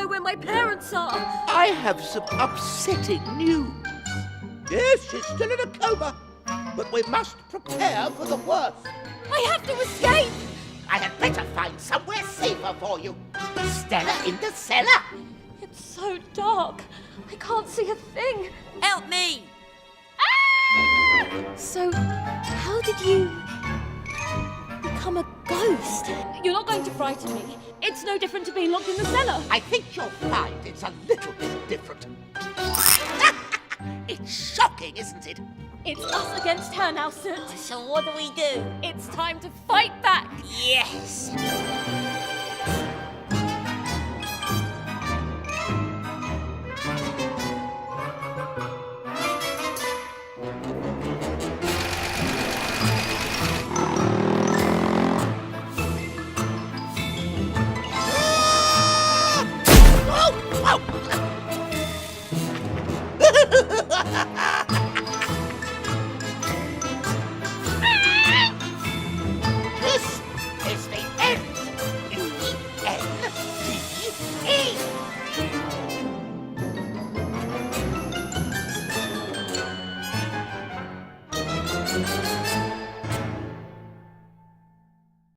know where my parents are. I have some upsetting news. Yes, she's still in a coma, but we must prepare for the worst. I have to escape. I had better find somewhere safer for you. Stella in the cellar. It's so dark. I can't see a thing. Help me! So, how did you become a ghost? You're not going to frighten me. It's no different to being locked in the cellar. I think you'll find it's a little bit different. It's shocking, isn't it? It's us against her now, Soot. So what do we do? It's time to fight back. Yes!